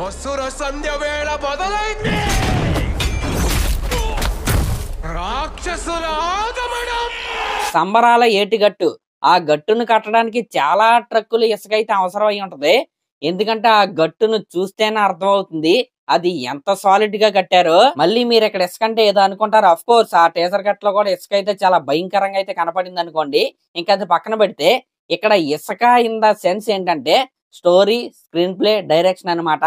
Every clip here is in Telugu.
అసుర సంధ్య వేళ మొదలైంది. రాక్షసుల ఆగమనం. సంబరాల ఏటిగట్టు. ఆ గట్టును కట్టడానికి చాలా ట్రక్కులు ఇసుక అయితే అవసరం అయి ఉంటది. ఎందుకంటే ఆ గట్టును చూస్తేనే అర్థం అవుతుంది అది ఎంత సాలిడ్ గా కట్టారో. మళ్ళీ మీరు ఇక్కడ ఇసుక అంటే ఏదో అనుకుంటారు. అఫ్ కోర్స్ ఆ టీజర్ కట్ లో కూడా ఇసుక అయితే చాలా భయంకరంగా అయితే కనపడింది అనుకోండి. ఇంకా అది పక్కన పెడితే ఇక్కడ ఇసుక ఇన్ ద సెన్స్ ఏంటంటే స్టోరీ, స్క్రీన్ ప్లే, డైరెక్షన్ అన్నమాట.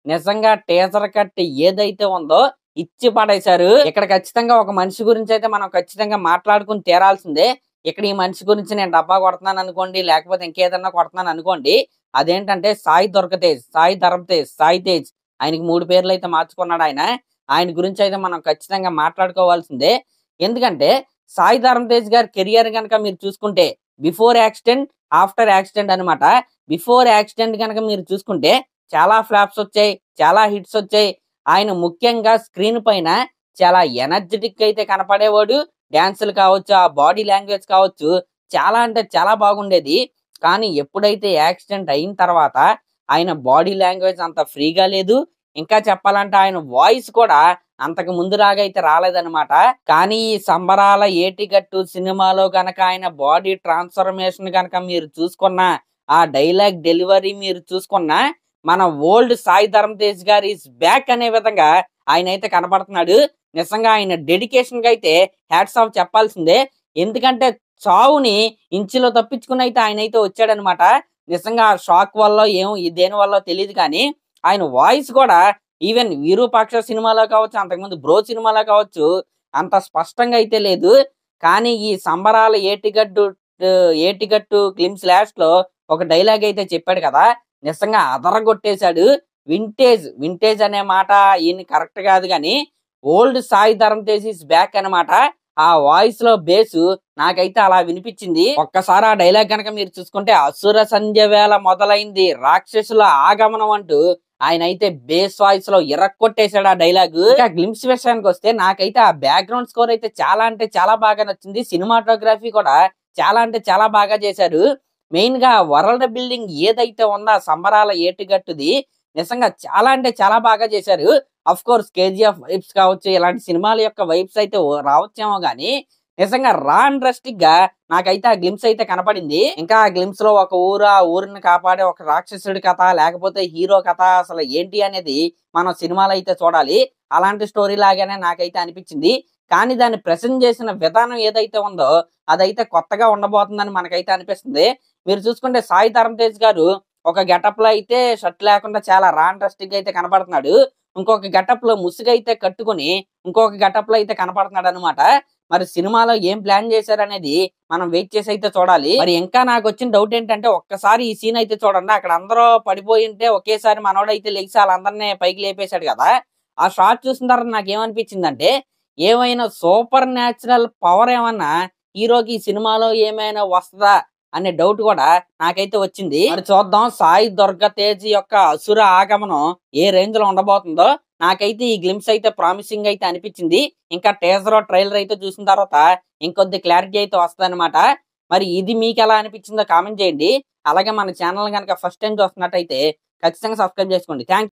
నిజంగా టీజర్ కట్ ఏదైతే ఉందో ఇచ్చి పడేశారు. ఇక్కడ ఖచ్చితంగా ఒక మనిషి గురించి అయితే మనం ఖచ్చితంగా మాట్లాడుకుని తీరాల్సిందే. ఇక్కడ ఈ మనిషి గురించి నేను డబ్బా కొడుతున్నాను అనుకోండి, లేకపోతే ఇంకేదన్నా కొడుతున్నాను అనుకోండి, అదేంటంటే సాయి దుర్గతేజ్, సాయి ధరమ్ తేజ్, సాయి తేజ్. ఆయనకి 3 పేర్లు అయితే మార్చుకున్నాడు ఆయన. ఆయన గురించి అయితే మనం ఖచ్చితంగా మాట్లాడుకోవాల్సిందే. ఎందుకంటే సాయి ధరమ్ తేజ్ గారి కెరియర్ కనుక మీరు చూసుకుంటే బిఫోర్ యాక్సిడెంట్, ఆఫ్టర్ యాక్సిడెంట్ అనమాట. బిఫోర్ యాక్సిడెంట్ కనుక మీరు చూసుకుంటే చాలా ఫ్లాప్స్ వచ్చాయి, చాలా హిట్స్ వచ్చాయి. ఆయన ముఖ్యంగా స్క్రీన్ పైన చాలా ఎనర్జెటిక్ అయితే కనపడేవాడు. డాన్సులు కావచ్చు, ఆ బాడీ లాంగ్వేజ్ కావచ్చు, చాలా అంటే చాలా బాగుండేది. కానీ ఎప్పుడైతే యాక్సిడెంట్ అయిన తర్వాత ఆయన బాడీ లాంగ్వేజ్ అంత ఫ్రీగా లేదు. ఇంకా చెప్పాలంటే ఆయన వాయిస్ కూడా అంతకు ముందులాగా అయితే రాలేదన్నమాట. కానీ ఈ సంబరాల ఏటిగట్టు సినిమాలో గనక ఆయన బాడీ ట్రాన్స్ఫర్మేషన్ గనక మీరు చూసుకున్నా, ఆ డైలాగ్ డెలివరీ మీరు చూసుకున్నా, మన ఓల్డ్ సాయి ధరమ్ తేజ్ గారు ఈస్ బ్యాక్ అనే విధంగా ఆయన అయితే కనపడుతున్నాడు. నిజంగా ఆయన డెడికేషన్ కి అయితే హ్యాట్స్ ఆఫ్ చెప్పాల్సిందే. ఎందుకంటే చావుని ఇంచులో తప్పించుకుని అయితే ఆయన అయితే వచ్చాడనమాట. నిజంగా షాక్ వల్ల దేని వల్ల తెలియదు కానీ ఆయన వాయిస్ కూడా ఈవెన్ విరూపాక్ష సినిమాలో కావచ్చు, అంతకుముందు బ్రో సినిమాలో కావచ్చు, అంత స్పష్టంగా అయితే లేదు. కానీ ఈ సంబరాల ఏటిగట్టు గ్లిమ్స్ లాస్ట్ లో ఒక డైలాగ్ అయితే చెప్పాడు కదా, నిజంగా అదరగొట్టేశాడు. వింటేజ్ అనే మాట ఈయన కరెక్ట్ కాదు కానీ old Sai Dharam Tej is back అనమాట. ఆ వాయిస్ లో బేసు నాకైతే అలా వినిపించింది. ఒక్కసారి ఆ డైలాగ్ కనుక మీరు చూసుకుంటే అసుర సంధ్య వేళ మొదలైంది, రాక్షసుల ఆగమనం అంటూ ఆయన అయితే బేస్ వాయిస్ లో ఇరక్కొట్టేశాడు ఆ డైలాగ్. ఇంకా గ్లిమ్స్ విషయానికి వస్తే నాకైతే ఆ బ్యాక్గ్రౌండ్ స్కోర్ అయితే చాలా అంటే చాలా బాగా నచ్చింది. సినిమాటోగ్రఫీ కూడా చాలా అంటే చాలా బాగా చేశారు. మెయిన్ గా వరల్డ్ బిల్డింగ్ ఏదైతే ఉందో సంబరాల ఏటిగట్టుది నిజంగా చాలా అంటే చాలా బాగా చేశారు. అఫ్ కోర్స్ కేజీఎఫ్ వైబ్స్ కావచ్చు, ఇలాంటి సినిమాల యొక్క వైబ్స్ అయితే రావచ్చేమో గానీ నిజంగా డ్రస్టిక్ గా నాకైతే ఆ గ్లిమ్స్ అయితే కనపడింది. ఇంకా ఆ గ్లిమ్స్ లో ఒక ఆ ఊరిని కాపాడే ఒక రాక్షసుడి కథ, లేకపోతే హీరో కథ అసలు ఏంటి అనేది మనం సినిమాలో అయితే చూడాలి. అలాంటి స్టోరీ లాగానే నాకైతే అనిపించింది. కానీ దాన్ని ప్రెజెంట్ చేసిన విధానం ఏదైతే ఉందో అదైతే కొత్తగా ఉండబోతుందని మనకైతే అనిపిస్తుంది. మీరు చూసుకుంటే సాయి ధరమ్ తేజ్ గారు ఒక గెటప్ లో అయితే షర్ట్ లేకుండా చాలా డ్రస్టిక్ అయితే కనపడుతున్నాడు. ఇంకొక గెటప్ లో ముసుగైతే కట్టుకుని ఇంకొక గెటప్ లో అయితే కనపడుతున్నాడు అనమాట. మరి సినిమాలో ఏం ప్లాన్ చేశారనేది మనం వెయిట్ చేసి అయితే చూడాలి. మరి ఇంకా నాకు వచ్చిన డౌట్ ఏంటంటే ఒక్కసారి ఈ సీన్ అయితే చూడండి. అక్కడ అందరూ పడిపోయి ఉంటే ఒకేసారి మనోడైతే లెగిసి వాళ్ళందరినీ పైకి లేపేశాడు కదా. ఆ షాట్ చూసిన తర్వాత నాకు ఏమనిపించిందంటే ఏమైనా సూపర్ న్యాచురల్ పవర్ ఏమన్నా హీరోకి ఈ సినిమాలో ఏమైనా వస్తుందా అనే డౌట్ కూడా నాకైతే వచ్చింది. మరి చూద్దాం సాయి దుర్గ తేజ్ యొక్క అసుర ఆగమనం ఏ రేంజ్ లో ఉండబోతుందో. నాకైతే ఈ గ్లిమ్స్ అయితే ప్రామిసింగ్ అయితే అనిపించింది. ఇంకా టీజర్ ట్రైలర్ అయితే చూసిన తర్వాత ఇంకొద్ది క్లారిటీ అయితే వస్తుంది అనమాట. మరి ఇది మీకు ఎలా అనిపించిందో కామెంట్ చేయండి. అలాగే మన ఛానల్ కనుక ఫస్ట్ టైం చూస్తున్నట్టయితే ఖచ్చితంగా సబ్స్క్రైబ్ చేసుకోండి. థ్యాంక్స్.